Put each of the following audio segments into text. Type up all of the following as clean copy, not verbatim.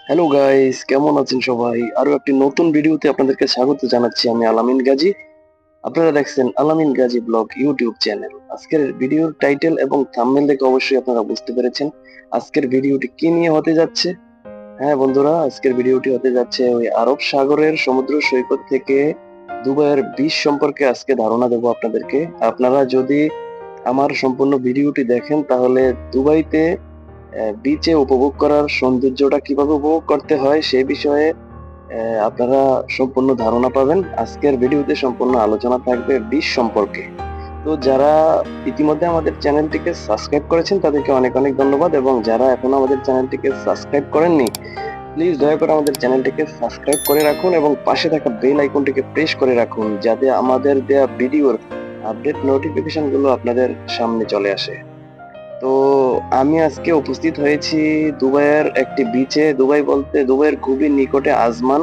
Hello guys, কেমন আছেন সবাই? আরো একটি নতুন ভিডিওতে আপনাদেরকে স্বাগত জানাচ্ছি। আমি আলামিন গাজী। আপনারা দেখছেন আলামিন গাজী ব্লগ ইউটিউব চ্যানেল। আজকের ভিডিওর টাইটেল এবং থাম্বনেল দেখে অবশ্যই আপনারা বুঝতে পেরেছেন আজকের ভিডিওটি কি নিয়ে হতে যাচ্ছে। হ্যাঁ বন্ধুরা, আজকের ভিডিওটি হতে যাচ্ছে ওই আরব সাগরের সমুদ্র সৈকত থেকে দুবাইয়ের বিচ সম্পর্কে আজকে ধারণা দেবো আপনাদেরকে। আপনারা যদি আমার সম্পূর্ণ ভিডিওটি দেখেন তাহলে দুবাইতে বিচে উপভোগ করার সৌন্দর্যটা কিভাবে উপভোগ করতে হয় সেই বিষয়ে আপনারা সম্পূর্ণ ধারণা পাবেন। আজকের ভিডিওতে সম্পূর্ণ আলোচনা থাকবে বিচ সম্পর্কে। তো যারা ইতিমধ্যে আমাদের চ্যানেলটিকে সাবস্ক্রাইব করেছেন তাদেরকে অনেক অনেক ধন্যবাদ, এবং যারা এখনো আমাদের চ্যানেলটিকে সাবস্ক্রাইব করেননি প্লিজ দয়া করে আমাদের চ্যানেলটিকে সাবস্ক্রাইব করে রাখুন এবং পাশে থাকা বেল আইকনটিকে প্রেস করে রাখুন যাতে আমাদের দেয়া ভিডিওর আপডেট নোটিফিকেশন গুলো আপনাদের সামনে চলে আসে। তো আমি আজকে উপস্থিত হয়েছি দুবাইয়ের একটি বিচে। দুবাই বলতে দুবাইয়ের খুবই নিকটে আজমান।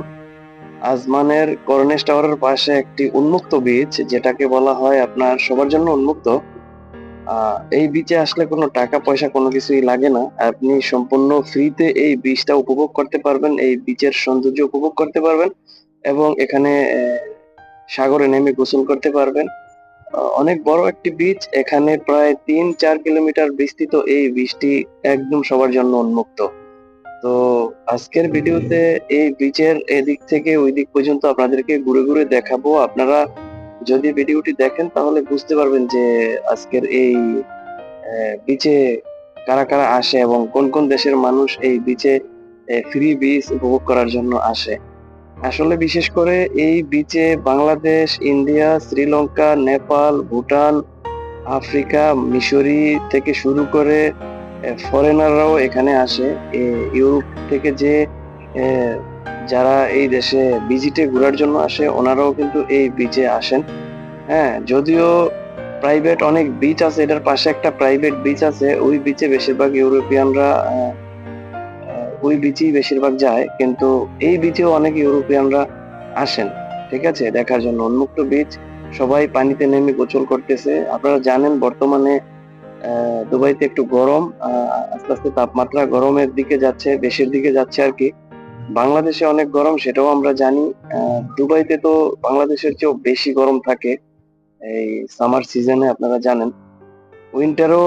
আজমানের কর্নেশ টাওয়ারের পাশে একটি উন্মুক্ত বিচ, যেটাকে বলা হয় আপনার সবার জন্য উন্মুক্ত। এই বিচে আসলে কোনো টাকা পয়সা কোনো কিছুই লাগে না। আপনি সম্পূর্ণ ফ্রিতে এই বিচটা উপভোগ করতে পারবেন, এই বিচের সৌন্দর্য উপভোগ করতে পারবেন এবং এখানে সাগরে নেমে গোসল করতে পারবেন। অনেক বড় একটি বিচ, এখানে প্রায় ৩-৪ কিলোমিটার বিস্তৃত এই বিচটি একদম সবার জন্য উন্মুক্ত। তো আজকের ভিডিওতে এই বিচের এদিক থেকে ওই দিক পর্যন্ত আপনাদেরকে ঘুরে ঘুরে দেখাবো। আপনারা যদি ভিডিওটি দেখেন তাহলে বুঝতে পারবেন যে আজকের এই বিচে কারা কারা আসে এবং কোন কোন দেশের মানুষ এই বিচে ফ্রি বিচ উপভোগ করার জন্য আসে। আসলে বিশেষ করে এই বিচে বাংলাদেশ, ইন্ডিয়া, শ্রীলঙ্কা, নেপাল, ভুটান, আফ্রিকা, মিশরি থেকে শুরু করে ফরেনাররাও এখানে আসে। ইউরোপ থেকে যে এ, যারা এই দেশে ভিজিটে ঘোরার জন্য আসে ওনারাও কিন্তু এই বিচে আসেন। হ্যাঁ, যদিও প্রাইভেট অনেক বিচ আছে, এটার পাশে একটা প্রাইভেট বিচ আছে, ওই বিচে বেশিরভাগ ইউরোপিয়ানরা ওই বিচেই বেশিরভাগ যায়, কিন্তু এই বিচেও অনেক ইউরোপিয়ানরা আসেন ঠিক আছে দেখার জন্য। উন্মুক্ত বিচ, সবাই পানিতে নেমে গোসল করতেছে। আপনারা জানেন বর্তমানে দুবাইতে একটু গরম, আস্তে আস্তে তাপমাত্রা গরমের দিকে যাচ্ছে, বেশির দিকে যাচ্ছে আর কি। বাংলাদেশে অনেক গরম সেটাও আমরা জানি। দুবাইতে তো বাংলাদেশের চেয়েও বেশি গরম থাকে এই সামার সিজনে, আপনারা জানেন। উইন্টারও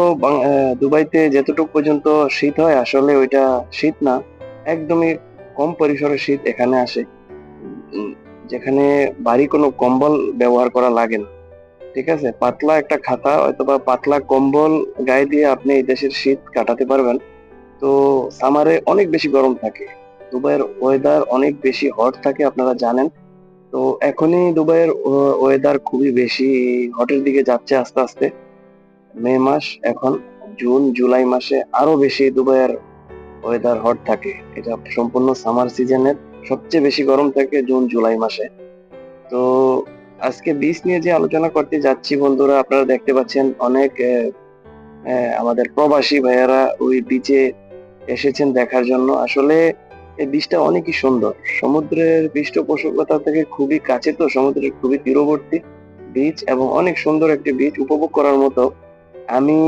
দুবাইতে যতটুকু পর্যন্ত শীত হয় আসলে ওইটা শীত না, একদমই কম পরিসরে শীত এখানে আসে। উম, যেখানে ভারী কোনো কম্বল ব্যবহার করা লাগে না ঠিক আছে। পাতলা একটা খাতা অথবা পাতলা কম্বল গায়ে দিয়ে আপনি এই দেশের শীত কাটাতে পারবেন। তো সামারে অনেক বেশি গরম থাকে, দুবাইয়ের ওয়েদার অনেক বেশি হট থাকে আপনারা জানেন। তো এখনই দুবাইয়ের ওয়েদার খুবই বেশি হটের দিকে যাচ্ছে আস্তে আস্তে। মে মাস এখন, জুন জুলাই মাসে আরো বেশি দুবাইয়ের ওয়েদার হট থাকে। এটা সম্পূর্ণ সামার সিজনের সবচেয়ে বেশি গরম থাকে জুন জুলাই মাসে। তো আজকে বিচ নিয়ে যে আলোচনা করতে যাচ্ছি বন্ধুরা, আপনারা দেখতে পাচ্ছেন অনেক আমাদের প্রবাসী ভাইয়ারা ওই বিচে এসেছেন দেখার জন্য। আসলে এই বিচটা অনেকই সুন্দর, সমুদ্রের পৃষ্ঠপোষকতা থেকে খুবই কাছে, তো সমুদ্রের খুবই তীরবর্তী বিচ এবং অনেক সুন্দর একটি বিচ উপভোগ করার মতো। আমি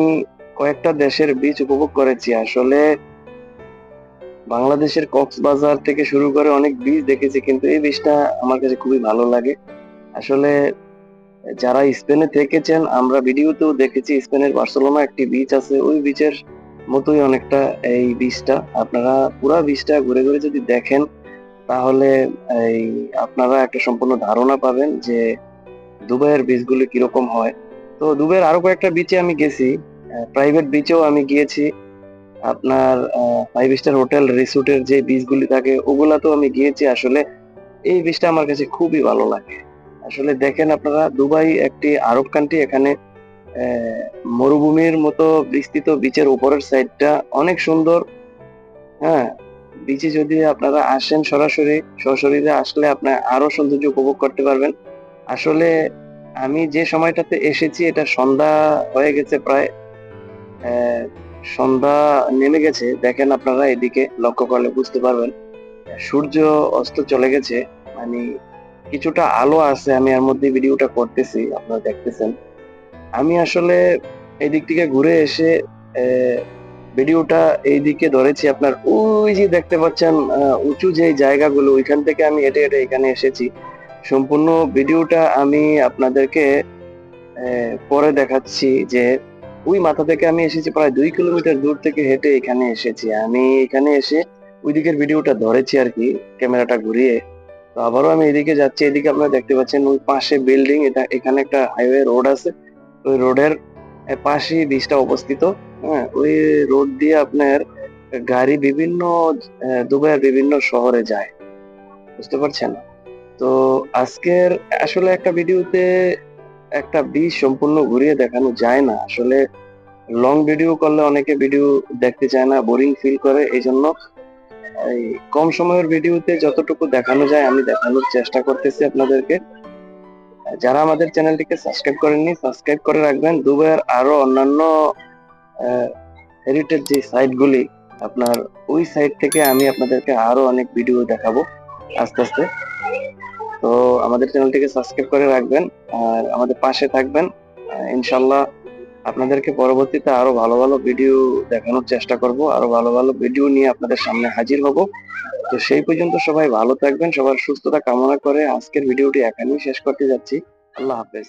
কয়েকটা দেশের বিচ উপভোগ করেছি আসলে। বাংলাদেশের কক্সবাজার থেকে শুরু করে অনেক বিচ দেখেছি, কিন্তু এই বিচটা আমার কাছে খুবই ভালো লাগে। আসলে যারা স্পেনে থেকেছেন, আমরা ভিডিওতেও দেখেছি স্পেনের বার্সেলোনা একটি বিচ আছে, ওই বিচের মতোই অনেকটা এই বিচটা। আপনারা পুরা বিচটা ঘুরে ঘুরে যদি দেখেন তাহলে এই আপনারা একটা সম্পূর্ণ ধারণা পাবেন যে দুবাইয়ের বিচগুলি কিরকম হয়। তো দুবাইয়ের আরো কয়েকটা বিচে আমি গেছি, প্রাইভেট বিচেও আমি গিয়েছি। আপনার 5 স্টার হোটেল রিসোর্টের যে বিচগুলি থাকে ওগুলাতেও আমি গিয়েছি। আসলে এই বিচটা আমার কাছে খুবই ভালো লাগে। আসলে দেখেন আপনারা, দুবাই একটি আরব কান্ট্রি, এখানে আহ, মরুভূমির মতো বিস্তৃত, বিচের উপরের সাইডটা অনেক সুন্দর। হ্যাঁ, বিচে যদি আপনারা আসেন সরাসরি, সশরীরে আসলে আপনার আরো সৌন্দর্য উপভোগ করতে পারবেন। আসলে আমি যে সময়টাতে এসেছি এটা সন্ধ্যা হয়ে গেছে প্রায়, আহ, সন্ধ্যা নেমে গেছে। দেখেন আপনারা এদিকে লক্ষ্য করলে বুঝতে পারবেন সূর্য অস্ত চলে গেছে, মানে কিছুটা আলো আছে, আমি এর মধ্যে ভিডিওটা করতেছি আপনারা দেখতেছেন। আমি আসলে এই দিক থেকে ঘুরে এসে আহ, ভিডিওটা এইদিকে ধরেছি, আপনার ওই যে দেখতে পাচ্ছেন উঁচু যে জায়গাগুলো, ওইখান থেকে আমি হেঁটে হেঁটে এখানে এসেছি। সম্পূর্ণ ভিডিওটা আমি আপনাদেরকে পরে দেখাচ্ছি যে ওই মাথা থেকে আমি এসেছি, প্রায় 2 কিলোমিটার দূর থেকে হেঁটে এখানে এসেছি। আমি এখানে এসে ওই দিকের ভিডিওটা ধরেছি আর কি, ক্যামেরাটা ঘুরিয়ে। তো আবারও আমি এদিকে যাচ্ছি। এদিকে আপনারা দেখতে পাচ্ছেন ওই পাশে বিল্ডিং, এটা এখানে একটা হাইওয়ে রোড আছে। ওই রোডের পাশেই বীজটা অবস্থিত। হ্যাঁ, ওই রোড দিয়ে আপনার গাড়ি বিভিন্ন দুবাইয়ের বিভিন্ন শহরে যায়, বুঝতে পারছেন? তো আজকের আসলে একটা ভিডিওতে একটা বীজ সম্পূর্ণ ঘুরিয়ে দেখানো যায় না আসলে। লং ভিডিও করলে অনেকে ভিডিও দেখতে চায় না, বোরিং ফিল করে। এই জন্য এই কম সময়ের ভিডিওতে যতটুকু দেখানো যায় আমি দেখানোর চেষ্টা করতেছি আপনাদেরকে। যারা আমাদের চ্যানেলটিকে সাবস্ক্রাইব করেননি, সাবস্ক্রাইব করে রাখবেন। দুবাইয়ের আরো অন্যান্য হেরিটেজ যে সাইটগুলি, আপনার ওই সাইট থেকে আমি আপনাদেরকে আরো অনেক ভিডিও দেখাবো আস্তে আস্তে। তো আমাদের চ্যানেলটিকে সাবস্ক্রাইব করে রাখবেন আর আমাদের পাশে থাকবেন। ইনশাল্লাহ আপনাদেরকে পরবর্তীতে আরো ভালো ভালো ভিডিও দেখানোর চেষ্টা করব, আরো ভালো ভালো ভিডিও নিয়ে আপনাদের সামনে হাজির হব। তো সেই পর্যন্ত সবাই ভালো থাকবেন, সবার সুস্থতা কামনা করে আজকের ভিডিওটি এখানেই শেষ করতে যাচ্ছি। আল্লাহ হাফেজ।